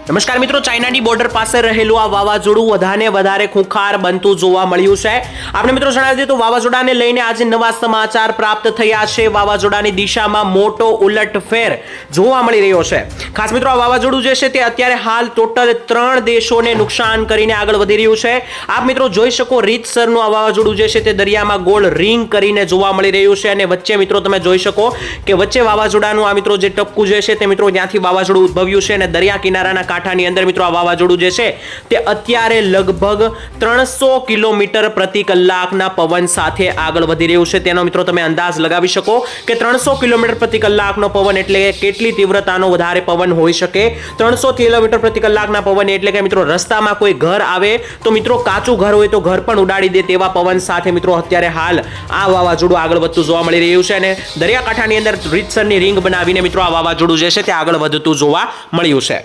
નમસ્કાર મિત્રો, ચાઇનાની બોર્ડર પાસે રહેલું આ વાવાઝોડું વધારે ખૂંખાર બનતું જોવા મળ્યું છે. આપણે મિત્રો જણાવી દઈએ તો વાવાઝોડાને લઈને આજે નવા સમાચાર પ્રાપ્ત થયા છે. વાવાઝોડાની દિશામાં મોટો ઉલટફેર જોવા મળી રહ્યો છે. ખાસ મિત્રો આ વાવાઝોડું જે છે તે અત્યારે હાલ ટોટલ 3 દેશોને નુકસાન કરીને આગળ વધી રહ્યું છે. આપ મિત્રો જોઈ શકો રીતસરનું આ વાવાઝોડું જે છે તે દરિયામાં ગોળ રિંગ કરીને જોવા મળી રહ્યું છે અને વચ્ચે મિત્રો તમે જોઈ શકો કે વચ્ચે વાવાઝોડાનું આ મિત્રો જે ટપકું જે છે તે મિત્રો ત્યાંથી વાવાઝોડું ઉદ્ભવ્યું છે અને દરિયા કિનારાના કાંઠાની અંદર મિત્રો આ વાવાઝોડું જે છે તે અત્યારે લગભગ 300 કિલોમીટર પ્રતિ કલાકના પવન સાથે આગળ વધી રહ્યું છે. તેનો મિત્રો તમે અંદાજ લગાવી શકો કે 300 કિલોમીટર પ્રતિ કલાકનો પવન એટલે કેટલી તીવ્રતાનો વધારે પવન હોઈ શકે. 300 કિલોમીટર પ્રતિ કલાકના પવન એટલે કે મિત્રો રસ્તામાં કોઈ ઘર આવે તો મિત્રો કાચું ઘર હોય તો ઘર પણ ઉડાડી દે તેવા પવન સાથે મિત્રો અત્યારે હાલ આ વાવાઝોડું આગળ વધતું જોવા મળી રહ્યું છે અને દરિયાકાંઠાની અંદર રીતસરની રિંગ બનાવીને મિત્રો આ વાવાઝોડું જે છે તે આગળ વધતું જોવા મળ્યું છે.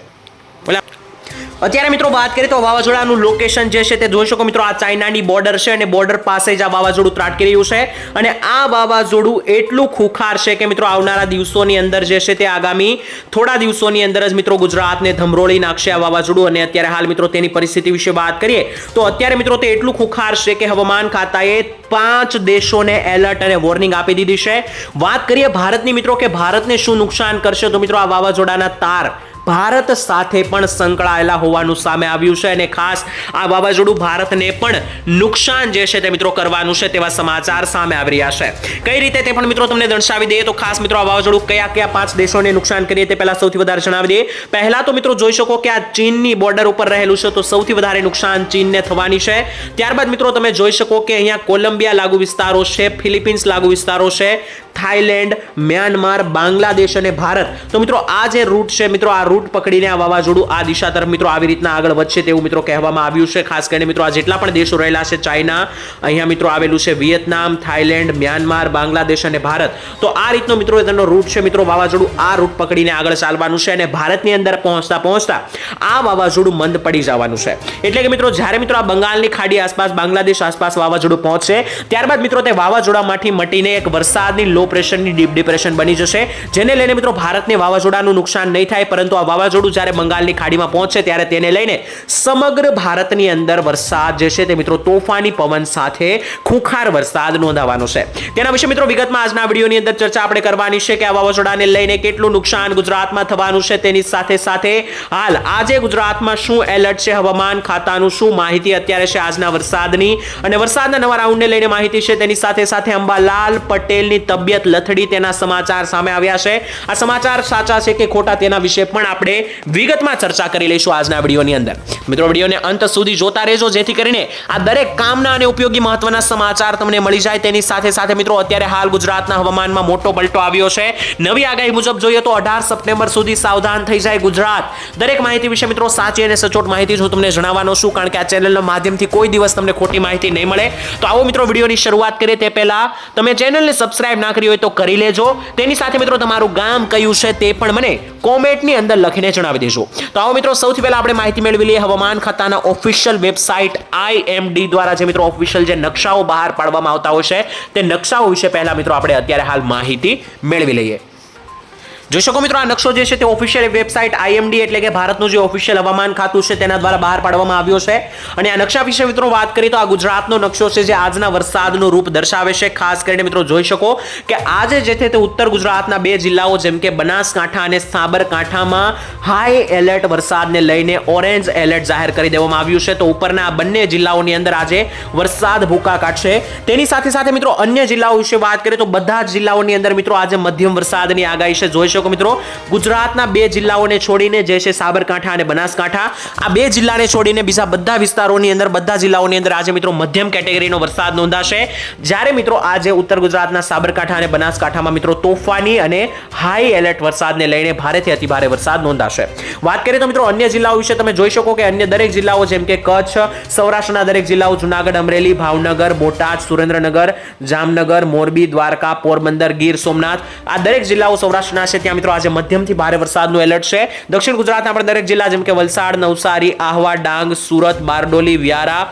અત્યારે મિત્રો વાત કરીએ તો વાવાઝોડાનું લોકેશન જે છે તે જોઈ શકો મિત્રો આ ચાઇનાની બોર્ડર છે અને બોર્ડર પાસે જ આ વાવાઝોડું ત્રાટકી રહ્યું છે અને આ વાવાઝોડું એટલું ખુખાર છે કે મિત્રો આવનારા દિવસોની અંદર જે છે તે આગામી થોડા દિવસોની અંદર જ મિત્રો ગુજરાતને ધમરોળી નાખશે આ વાવાઝોડું. અને અત્યારે હાલ મિત્રો તેની પરિસ્થિતિ વિશે વાત કરીએ તો અત્યારે મિત્રો તે એટલું ખુખાર છે કે હવામાન ખાતાએ 5 દેશોને એલર્ટ અને વોર્નિંગ આપી દીધી છે. વાત કરીએ ભારતની મિત્રો કે ભારતને શું નુકસાન કરશે તો મિત્રો આ વાવાઝોડાના તાર ભારત સાથે પણ સંકળાયેલા હોવાનું સામે આવ્યું છે અને ખાસ આ વાવાઝોડું ભારતને પણ નુકસાન જે છે તે મિત્રો કરવાનું છે તેવા સમાચાર સામે આવી રહ્યા છે. કઈ રીતે તે પણ મિત્રો તમને દર્શાવી દઈએ તો ખાસ મિત્રો આ વાવાઝોડું કયા 5 દેશોને નુકસાન કરીએ તે પહેલા સૌથી વધારે જણાવી દઈએ. પહેલા તો મિત્રો જોઈ શકો કે આ ચીનની બોર્ડર ઉપર રહેલું છે તો સૌથી વધારે નુકસાન ચીનને થવાની છે. ત્યારબાદ મિત્રો તમે જોઈ શકો કે અહીંયા કોલંબિયા લાગુ વિસ્તારો છે, ફિલિપિન્સ લાગુ વિસ્તારો છે, થાઈલેન્ડ, મ્યાનમાર, બાંગ્લાદેશ અને ભારત. તો મિત્રો આ જે રૂટ છે મિત્રો આ રૂટ પકડીને આ વાવાઝોડું આ દિશા તરફ મિત્રો આવી રીતના આગળ વધશે તેવું મિત્રો કહેવામાં આવ્યું છે. ખાસ કરીને મિત્રો આ જેટલા પણ દેશો રહેલા છે ચાઇના, અહીંયા મિત્રો આવેલું છે વિયેતનામ, થાઈલેન્ડ, મ્યાનમાર, બાંગ્લાદેશ અને ભારત. તો આ રીતનો મિત્રો તેનો રૂટ છે મિત્રો વાવાઝોડું આ રૂટ પકડીને આગળ ચાલવાનું છે અને ભારતની અંદર પહોંચતા આ વાવાઝોડું મંદ પડી જવાનું છે. એટલે કે મિત્રો જ્યારે મિત્રો આ બંગાળની ખાડી આસપાસ, બાંગ્લાદેશ આસપાસ વાવાઝોડું પહોંચશે ત્યારબાદ મિત્રો તે વાવાઝોડામાંથી મટીને એક વરસાદની લો પ્રેશરની ડીપ ડિપ્રેશન બની જશે જેને લઈને મિત્રો ભારતને વાવાઝોડાનું નુકસાન નહીં થાય પરંતુ આ વાવાઝોડું જ્યારે બંગાળની ખાડીમાં પહોંચે ત્યારે તેને લઈને સમગ્ર ભારતની અંદર વરસાદ જે છે તે મિત્રો તોફાની પવન સાથે ખૂંખાર વરસાદ નોંધાવાનો છે. તેના વિશે મિત્રો વિગતમાં આજના વિડીયોની અંદર ચર્ચા આપણે કરવાની છે કે આ વાવાઝોડાને લઈને કેટલું નુકસાન ગુજરાતમાં થવાનું છે તેની સાથે હાલ આજે ગુજરાતમાં શું એલર્ટ છે, હવામાન ખાતાનું શું માહિતી અત્યારે છે આજના વરસાદની અને વરસાદના નવા રાઉન્ડને લઈને માહિતી છે તેની સાથે અંબાલાલ પટેલની તબિયત લથડી તેના સમાચાર સામે આવ્યા છે. આ સમાચાર સાચા છે કે ખોટા તેના વિશે પણ આપણે વિગતમાં ચર્ચા કરી લઈશું આજના વિડીયોની અંદર. મિત્રો વિડીયોને અંત સુધી જોતા રહેજો જેથી કરીને આ દરેક કામના અને ઉપયોગી મહત્વના સમાચાર તમને મળી જાય. તેની સાથે મિત્રો અત્યારે હાલ ગુજરાતના હવામાનમાં મોટો પલટો આવ્યો છે. નવી આગાહી મુજબ જોઈએ તો 18 સપ્ટેમ્બર સુધી સાવધાન થઈ જાય ગુજરાત. દરેક માહિતી વિશે મિત્રો સાચી અને સચોટ માહિતી હું તમને જણાવવાનો છું કારણ કે આ ચેનલના માધ્યમથી કોઈ દિવસ તમને ખોટી માહિતી નહીં મળે. તો આવો મિત્રો વિડીયોની શરૂઆત કરીએ તે પહેલા તમે ચેનલને સબસ્ક્રાઇબ ના કરી હોય તો કરી લેજો. તેની સાથે મિત્રો તમારું ગામ કયું છે તે પણ મને કોમેન્ટની અંદર લખીને જણાવી દેજો. તો આવો મિત્રો સૌથી પહેલા આપણે માહિતી મેળવી લઈએ હવામાન ખાતાના ઓફિશિયલ વેબસાઇટ IMD દ્વારા જે મિત્રો ઓફિશિયલ જે નકશાઓ બહાર પાડવામાં આવતા હોય છે તે નકશાઓ વિશે પહેલા મિત્રો આપણે અત્યારે હાલ માહિતી મેળવી લઈએ. જોઈ શકો મિત્રો આ નકશો જે છે તે ઓફિશિયલ વેબસાઇટ IMD એટલે કે ભારતનું જે ઓફિશિયલ હવામાન ખાતું છે તેના દ્વારા બહાર પાડવામાં આવ્યો છે અને આ નકશા વિશે મિત્રો વાત કરીએ તો આ ગુજરાતનો નકશો છે જે આજના વરસાદનું રૂપ દર્શાવે છે. ખાસ કરીને મિત્રો જોઈ શકો કે આજે જે છે તે ઉત્તર ગુજરાતના 2 જિલ્લાઓ જેમ કે બનાસકાંઠા અને સાબરકાંઠામાં હાઈ એલર્ટ વરસાદને લઈને ઓરેન્જ એલર્ટ જાહેર કરી દેવામાં આવ્યું છે. તો ઉપરના આ બંને જિલ્લાઓની અંદર આજે વરસાદ ભૂકા કાઢશે. તેની સાથે મિત્રો અન્ય જિલ્લાઓ વિશે વાત કરીએ તો બધા જ જિલ્લાઓની અંદર મિત્રો આજે મધ્યમ વરસાદની આગાહી છે. જોઈ શકો મિત્રો ગુજરાતના 2 જિલ્લાઓને છોડીને જે છે સાબરકાંઠા અને બનાસકાંઠા આ 2 જિલ્લાને છોડીને બીજા બધા વિસ્તારોની અંદર બધા જિલ્લાઓની અંદર આજે મિત્રો મધ્યમ કેટેગરીનો વરસાદ નોંધાશે. જ્યારે મિત્રો આજે ઉત્તર ગુજરાતના સાબરકાંઠા અને બનાસકાંઠામાં મિત્રો તોફાની અને હાઈ એલર્ટ વરસાદને લઈને ભારેથી અતિભારે વરસાદ નોંધાશે. વાત કરીએ તો મિત્રો અન્ય જિલ્લાઓ વિશે તમે જોઈ શકો કે અન્ય દરેક જિલ્લાઓ જેમ કે કચ્છ, સૌરાષ્ટ્રના દરેક જિલ્લાઓ જુનાગઢ, અમરેલી, ભાવનગર, બોટાદ, સુરેન્દ્રનગર, જામનગર, મોરબી, દ્વારકા, પોરબંદર, ગીર સોમનાથ આ દરેક જિલ્લાઓ સૌરાષ્ટ્રના છે ત્યાં મિત્રો આજે મધ્યમથી ભારે વરસાદનું એલર્ટ છે. દક્ષિણ ગુજરાતના પણ દરેક જિલ્લા જેમ કે વલસાડ, નવસારી, આહવા, ડાંગ, સુરત, બારડોલી, વ્યારા,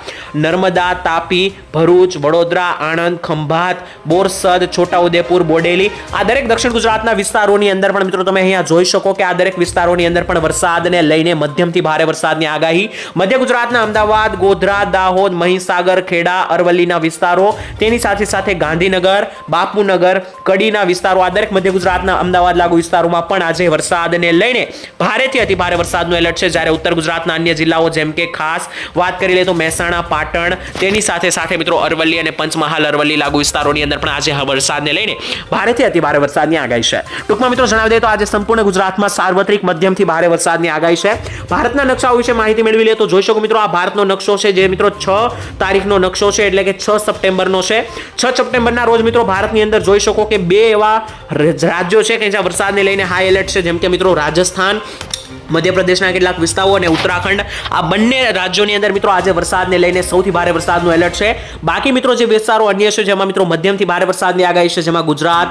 નર્મદા, તાપી, ભરૂચ, વડોદરા, આણંદ, ખંભાત, બોરસદ, છોટાઉદેપુર, બોડેલી, આ દરેક દક્ષિણ ગુજરાતના વિસ્તારોની અંદર પણ મિત્રો તમે અહીંયા જોઈ શકો કે આ દરેક વિસ્તારોની અંદર પણ વરસાદને લઈને મધ્યમથી ભારે વરસાદની આગાહી. મધ્ય ગુજરાતના અમદાવાદ, ગોધરા, દાહોદ, મહીસાગર, ખેડા, અરવલ્લીના વિસ્તારો, તેની સાથે સાથે ગાંધીનગર, બાપુનગર, કડીના વિસ્તારો, આ દરેક મધ્ય ગુજરાતના અમદાવાદ લાગુ વિસ્તારોમાં પણ આજે વરસાદને લઈને ભારેથી અતિ ભારે વરસાદનું એલર્ટ છે. જ્યારે ઉત્તર ગુજરાતના અન્ય જિલ્લાઓ જેમ કે ખાસ વાત કરી લે તો મહેસાણા, પાટણ, તેની સાથે સાથે મિત્રો અરવલ્લી અને પંચમહાલ અરવલ્લી લાગુ વિસ્તારોની અંદર પણ આજે વરસાદને લઈને ભારેથી અતિ ભારે વરસાદની આગાહી છે. ટૂંકમાં મિત્રો જણાવી દઈએ તો આજે સંપૂર્ણ ગુજરાતમાં સાર્વત્રિક મધ્યમથી ભારે વરસાદની આગાહી છે. ભારતના નકશા વિશે માહિતી મેળવી લે તો જોઈ શકો મિત્રો આ ભારતનો નકશો છે જે મિત્રો 6 તારીખનો નકશો છે એટલે કે 6 સપ્ટેમ્બરનો છે. 6 સપ્ટેમ્બરના રોજ મિત્રો ભારતની અંદર જોઈ શકો કે બે એવા રાજ્યો છે કે જ્યાં વરસાદને લઈને હાઈ એલર્ટ છે, જેમ કે મિત્રો રાજસ્થાન, મધ્યપ્રદેશના કેટલાક વિસ્તારો અને ઉત્તરાખંડ, આ બંને રાજ્યોની અંદર મિત્રો આજે વરસાદને લઈને સૌથી ભારે વરસાદનું એલર્ટ છે. બાકી મિત્રો જે વિસ્તારો અન્ય છે જેમાં મિત્રો મધ્યમથી ભારે વરસાદની આગાહી છે, જેમાં ગુજરાત,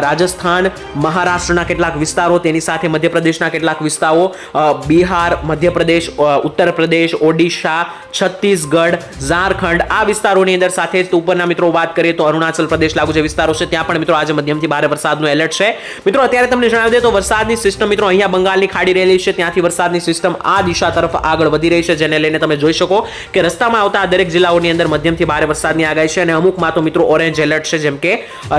રાજસ્થાન, મહારાષ્ટ્રના કેટલાક વિસ્તારો, તેની સાથે મધ્યપ્રદેશના કેટલાક વિસ્તારો, બિહાર, મધ્યપ્રદેશ, ઉત્તર પ્રદેશ, ઓડિશા, છત્તીસગઢ, ઝારખંડ, આ વિસ્તારોની અંદર સાથે જ ઉપરના મિત્રો વાત કરીએ તો અરુણાચલ પ્રદેશ લાગુ જે વિસ્તારો છે ત્યાં પણ મિત્રો આજે મધ્યમથી ભારે વરસાદનું એલર્ટ છે. મિત્રો અત્યારે તમને જણાવી દે તો વરસાદની સિસ્ટમ મિત્રો અહીંયા બંગાળની ખાડી રહેલી છે, ત્યાંથી વરસાદની સિસ્ટમ આ દિશા તરફ આગળ વધી રહી છે, જેને લઈને તમે જોઈ શકો કે રસ્તામાં આવતા આ દરેક જિલ્લાઓની અંદર મધ્યમથી ભારે વરસાદની આગાહી છે અને અમુકમાં તો મિત્રો ઓરેન્જ એલર્ટ છે, જેમ કે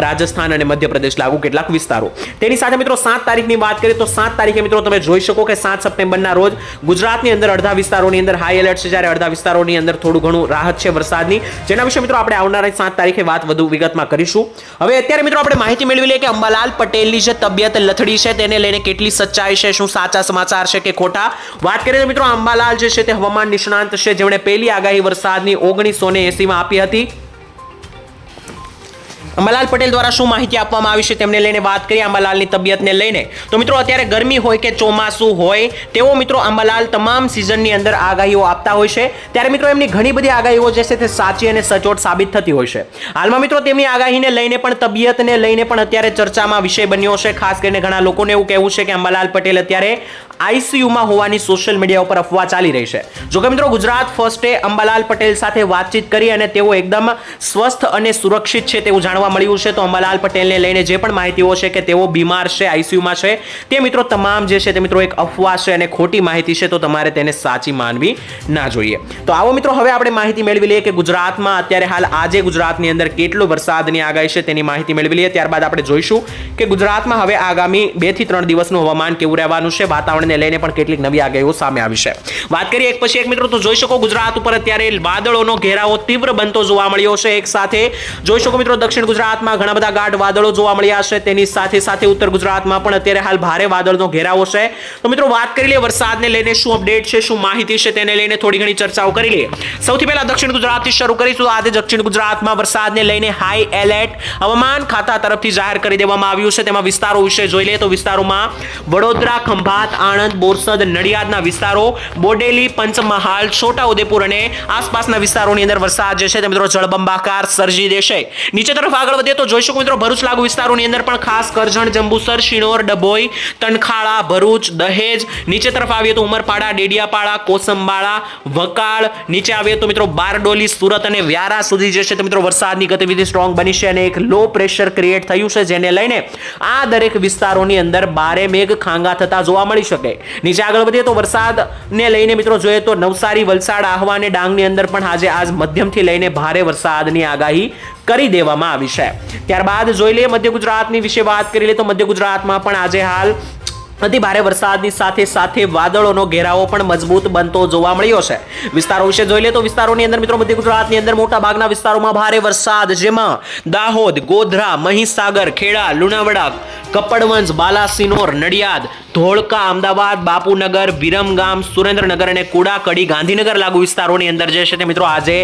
રાજસ્થાન અને મધ્યપ્રદેશ લાગુ કેટલાક વિસ્તારો. તેની સાથે મિત્રો 7 તારીખની વાત કરીએ તો 7 તારીખે મિત્રો તમે જોઈ શકો કે 7 સપ્ટેમ્બરના રોજ ગુજરાતની અંદર અડધા વિસ્તારોની અંદર હાઈ એલર્ટ છે, જ્યારે અડધા વિસ્તારોની અંદર થોડું ઘણું રાહત છે વરસાદની, જેના વિશે મિત્રો આપણે આવનારા 7 તારીખે વાત વધુ વિગતમાં કરીશું. હવે અત્યારે મિત્રો આપણે માહિતી મેળવી લઈએ કે અંબાલાલ પટેલની જે તબિયત લથડી છે તેને લઈને કેટલી સચ્ચાઈ છે, શું સાચા સમાચાર છે કે ખોટા. વાત કરીએ તો મિત્રો અંબાલાલ જે છે તે હવામાન નિષ્ણાંત છે, જેમણે પહેલી આગાહી વરસાદની 1980 માં આપી હતી. અંબાલાલ પટેલ દ્વારા શું માહિતી આપવામાં આવી છે તેમને લઈને વાત કરીએ અંબાલાલની તબિયતને લઈને તો મિત્રો અત્યારે ગરમી હોય કે ચોમાસું હોય તેઓ મિત્રો અંબાલાલ તમામ સિઝનની અંદર આગાહીઓ આપતા હોય છે. ત્યારે મિત્રો એમની ઘણી બધી આગાહીઓ જે છે તે સાચી અને સચોટ સાબિત થતી હોય છે. હાલમાં મિત્રો તેમની આગાહીને લઈને પણ તબિયતને લઈને પણ અત્યારે ચર્ચામાં વિષય બન્યો છે. ખાસ કરીને ઘણા લોકોને એવું કહેવું છે કે અંબાલાલ પટેલ અત્યારે આઈસીયુમાં હોવાની સોશિયલ મીડિયા ઉપર અફવા ચાલી રહી છે. જોકે મિત્રો ગુજરાત ફર્સ્ટે અંબાલાલ પટેલ સાથે વાતચીત કરી અને તેઓ એકદમ સ્વસ્થ અને સુરક્ષિત છે તેવું જાણવા મળ્યું છે. તો અંબાલાલ પટેલને લઈને જે પણ માહિતીઓ છે કે તેઓ બીમાર છે, આઈસીયુમાં છે, તે મિત્રો તમામ જે છે તે મિત્રો એક અફવા છે અને ખોટી માહિતી છે, તો તમારે તેને સાચી માનવી ના જોઈએ. તો આવો મિત્રો હવે આપણે માહિતી મેળવી લઈએ કે ગુજરાતમાં અત્યારે હાલ આજે ગુજરાતની અંદર કેટલો વરસાદની આગાહી છે તેની માહિતી મેળવી લઈએ. ત્યારબાદ આપણે જોઈશું કે ગુજરાતમાં હવે આગામી 2 થી 3 દિવસનું હવામાન કેવું રહેવાનું છે, વાતાવરણને લઈને પણ કેટલીક નવી આગાહીઓ સામે આવી છે. વાત કરીએ એક પછી એક મિત્રો તો જોઈ શકો ગુજરાત ઉપર અત્યારે વાદળોનો ઘેરાવો તીવ્ર બનતો જોવા મળ્યો છે. એક સાથે જોઈ શકો મિત્રો દક્ષિણ ગુજરાતમાં ઘણા બધા ગાઢ વાદળો જોવા મળ્યા છે, તેની સાથે સાથે ઉત્તર ગુજરાતમાં પણ અત્યારે હાલ ભારે વાદળનો ઘેરાવો છે. તો મિત્રો વાત કરી લઈએ વરસાદને લઈને શું અપડેટ છે, શું માહિતી છે તેને લઈને થોડી ઘણી ચર્ચાઓ કરી લઈએ. સૌથી પહેલા દક્ષિણ ગુજરાતથી શરૂ કરીશું. આજે દક્ષિણ ગુજરાતમાં વરસાદને લઈને હાઈ એલર્ટ હવામાન ખાતા તરફથી જાહેર કરી દેવામાં આવ્યું છે. તેમાં વિસ્તારો વિશે જોઈ લઈએ તો વિસ્તારોમાં વડોદરા, ખંભાત, આણંદ, બોરસદ, નડિયાદના વિસ્તારો, બોડેલી, પંચમહાલ, છોટાઉદેપુર અને આસપાસના વિસ્તારોની અંદર વરસાદ જે છે તે મિત્રો જળબંબાકાર સર્જી દેશે. નીચે તરફ આગળ વધીએ તો જોઈ શકો મિત્રો ભરૂચ લાગુ વિસ્તારોની અંદર પણ ખાસ કરજણ, જંબુસર, શિનોર, ડભોઈ, તનખાળા, ભરૂચ, દહેજ, નીચે તરફ આવીએ તો ઉમરપાડા, ડેડિયાપાડા, કોસંબાળા, વકાળ, નીચે આવીએ તો મિત્રો બારડોલી, સુરત અને વ્યારા સુધી જે છે તે મિત્રો વરસાદની ગતિવિધિ સ્ટ્રોંગ બની છે અને એક લો પ્રેશર ક્રિએટ થયું છે, જેને લઈને આ દરેક વિસ્તારોની અંદર ભારે મેઘ ખાંગા થતા જોવા મળી શકે. નીચે આગળ વધીએ તો વરસાદને લઈને મિત્રો જોઈએ તો નવસારી, વલસાડ, આહવા અને ડાંગની અંદર પણ આજ મધ્યમથી લઈને ભારે વરસાદની આગાહી કરી દેવામાં આવી છે. ત્યારબાદ જોઈ લઈએ મધ્ય ગુજરાતની વિશે વાત કરી લઈએ તો મધ્ય ગુજરાતમાં પણ આજે હાલ અતિ ભારે વરસાદની સાથે સાથે વાદળોનો ઘેરાવો પણ મજબૂત બનતો જોવા મળ્યો છે. વિસ્તારો વિશે જોઈ લે તો વિસ્તારોની અંદર મિત્રો મધ્ય ગુજરાતની અંદર મોટા ભાગના વિસ્તારોમાં ભારે વરસાદ, જેમાં દાહોદ, ગોધરા, મહીસાગર, ખેડા, લુણાવાડા, કપડવંજ, બાલાસિનોર, નડિયાદ, ધોળકા, અમદાવાદ, બાપુનગર, વિરમગામ, સુરેન્દ્રનગર અને કુડાકડી, ગાંધીનગર લાગુ વિસ્તારોની અંદર જે છે તે મિત્રો આજે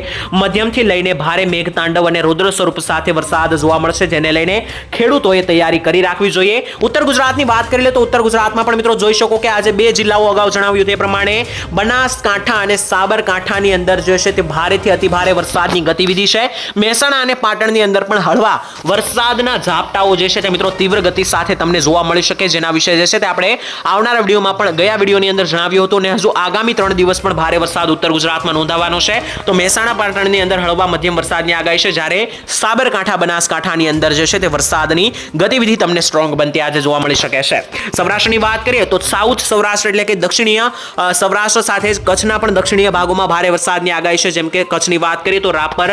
મધ્યમથી લઈને ભારે મેઘતાંડવ અને રૌદ્ર સ્વરૂપ સાથે વરસાદ જોવા મળશે, જેને લઈને ખેડૂતોએ તૈયારી કરી રાખવી જોઈએ. ઉત્તર ગુજરાતની વાત કરી લે તો ઉત્તર ગુજરાત ગુજરાતમાં પણ મિત્રો જોઈ શકો કે આજે બે જિલ્લાઓ અગાઉ જણાવ્યું તે પ્રમાણે બનાસકાંઠા અને સાબરકાંઠાની અંદર જે છે તે ભારેથી અતિભારે વરસાદની ગતિવિધિ છે. મહેસાણા અને પાટણની અંદર પણ હળવા વરસાદના ઝાપટાઓ જે છે તે મિત્રો તીવ્ર ગતિ સાથે તમને જોવા મળી શકે, જેના વિશે જે છે તે આપણે આવનારા વિડીયોમાં પણ ગયા વિડીયોની અંદર જણાવ્યું હતું. અને હજુ આગામી 3 દિવસ પણ ભારે વરસાદ ઉત્તર ગુજરાતમાં નોંધાવાનો છે. તો મહેસાણા પાટણની અંદર હળવા મધ્યમ વરસાદની આગાહી છે, જ્યારે સાબરકાંઠા બનાસકાંઠાની અંદર જે છે તે વરસાદની ગતિવિધિ તમને સ્ટ્રોંગ બનતી આજે જોવા મળી શકે છે. સૌરાષ્ટ્રની વાત કરીએ તો સાઉથ સૌરાષ્ટ્ર એટલે કે દક્ષિણીય સૌરાષ્ટ્ર સાથે જ કચ્છના પણ દક્ષિણીય ભાગોમાં ભારે વરસાદની આગાહી છે. જેમ કે કચ્છની વાત કરીએ તો રાપર,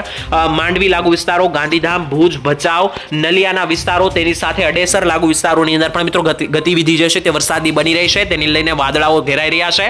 માંડવી લાગુ વિસ્તારો, ગાંધીધામ, ભુજ, ભચાઉ, નલિયાના વિસ્તારો, તેની સાથે અડેસર લાગુ વિસ્તારોની અંદર પણ મિત્રો ગતિવિધિ જે છે તે વરસાદની બની રહી છે. તેને લઈને વાદળાઓ ઘેરાઈ રહ્યા છે.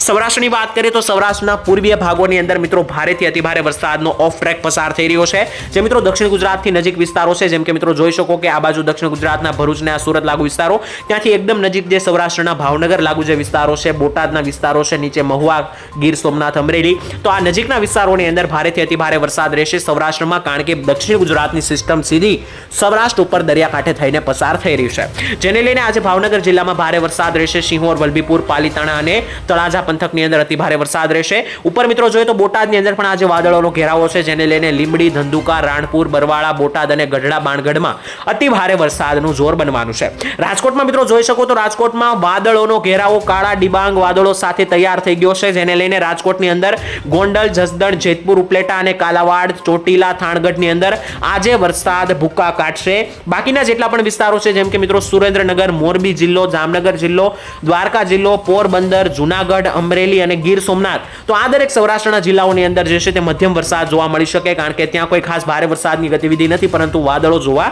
સૌરાષ્ટ્રની વાત કરીએ તો સૌરાષ્ટ્રના પૂર્વીય ભાગોની અંદર મિત્રો ભારેથી અતિભારે વરસાદનો ઓફ ટ્રેક પસાર થઈ રહ્યો છે. જે મિત્રો દક્ષિણ ગુજરાતથી નજીક વિસ્તારો છે, જેમ કે મિત્રો જોઈ શકો કે આ બાજુ દક્ષિણ ગુજરાતના ભરૂચ અને સુરત લાગુ વિસ્તારો, ત્યાંથી એકદમ નજીક જે સૌરાષ્ટ્રના ભાવનગર લાગુ જે વિસ્તારો છે, બોટાદના વિસ્તારો છે, નીચે મહુવા, ગીર સોમનાથ, અમરેલી, તો આ નજીકના વિસ્તારોની અંદર ભારેથી અતિભારે વરસાદ રહેશે સૌરાષ્ટ્રમાં, કારણ કે દક્ષિણ ગુજરાતની સિસ્ટમ સીધી સૌરાષ્ટ્ર ઉપર દરિયાકાંઠે થઈને પસાર થઈ રહી છે. જેને લઈને આજે ભાવનગર જિલ્લામાં ભારે વરસાદ રહેશે. સિંહોર, વલભીપુર, પાલીતાણા અને તળાજા પંથકની અંદર અતિભારે વરસાદ રહેશે. ઉપર મિત્રો જોઈએ તો બોટાદની અંદર પણ આજે વાદળોનો ઘેરાવો છે, જેને લઈને લીંબડી, ધંધુકા, રાણપુર, બરવાળા, બોટાદ અને ગઢડા, બાણગઢમાં અતિભારે વરસાદનું જોર બનવાનું છે. રાજકોટમાં મિત્રો જોઈ શકો તો રાજકોટમાં વાદળોનો ઘેરાવો કાળા ડિબાંગ વાદળો સાથે તૈયાર થઈ ગયો છે, જેને લઈને રાજકોટની અંદર ગોંડલ, જસદણ, જેતપુર, ઉપલેટા અને કાલાવાડ, ચોટીલા, થાણગઢની અંદર આજે વરસાદ ભૂકા કાઢશે. બાકીના જેટલા પણ વિસ્તારો છે, જેમ કે મિત્રો સુરેન્દ્રનગર, મોરબી જિલ્લો, જામનગર જિલ્લો, દ્વારકા જિલ્લો, પોરબંદર, જુનાગઢ, અમરેલી અને ગીર સોમનાથ, તો આ દરેક સૌરાષ્ટ્રના જિલ્લાઓની અંદર જે છે તે મધ્યમ વરસાદ જોવા મળી શકે, કારણ કે ત્યાં કોઈ ખાસ ભારે વરસાદની ગતિવિધિ નથી, પરંતુ વાદળો જોવા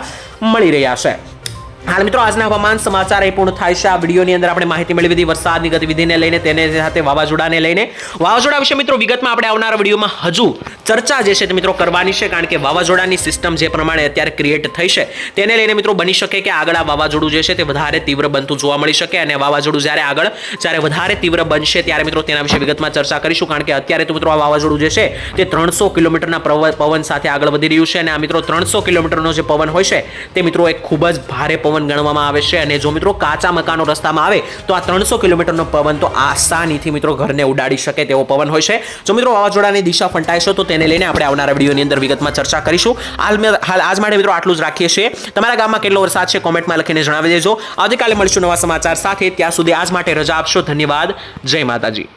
મળી રહ્યા છે. હાલ મિત્રો આજના હવામાન સમાચાર એ પૂર્ણ થાય છે. આ વિડીયોની અંદર આપણે માહિતી મેળવી હતી વરસાદની ગતિવિધિને લઈને, તેને સાથે વાવાઝોડાને લઈને. વાવાઝોડા વિશે મિત્રો વિગતમાં આપણે આવનારા વિડીયોમાં હજુ ચર્ચા જે છે તે મિત્રો કરવાની છે, કારણ કે વાવાઝોડાની સિસ્ટમ જે પ્રમાણે અત્યારે ક્રિએટ થઈ છે તેને લઈને મિત્રો બની શકે કે આગળ આ વાવાઝોડું જે છે તે વધારે તીવ્ર બનતું જોવા મળી શકે, અને વાવાઝોડું જ્યારે વધારે તીવ્ર બનશે ત્યારે મિત્રો તેના વિશે વિગતમાં ચર્ચા કરીશું. કારણ કે અત્યારે તો મિત્રો આ વાવાઝોડું જે છે તે 300 કિલોમીટરના પવન સાથે આગળ વધી રહ્યું છે, અને આ મિત્રો 300 કિલોમીટરનો જે પવન હોય છે તે મિત્રો એક ખૂબ જ ભારે પવન ગણવામાં આવે છે. અને જો મિત્રો કાચા મકાનો રસ્તામાં આવે તો આ 300 કિલોમીટરનો પવન તો આસાનીથી મિત્રો ઘરને ઉડાડી શકે તેવો પવન હોય છે. જો મિત્રો વાવાઝોડાની દિશા ફંટાય છે તો તેને લઈને આપણે આવનારા વિડીયોની અંદર વિગતમાં ચર્ચા કરીશું. હાલ આજ માટે મિત્રો આટલું જ રાખીએ છીએ. તમારા ગામમાં કેટલો વરસાદ છે કોમેન્ટમાં લખીને જણાવી દેજો. આવતીકાલે મળીશું નવા સમાચાર સાથે. ત્યાં સુધી આજ માટે રજા આપશો. ધન્યવાદ. જય માતાજી.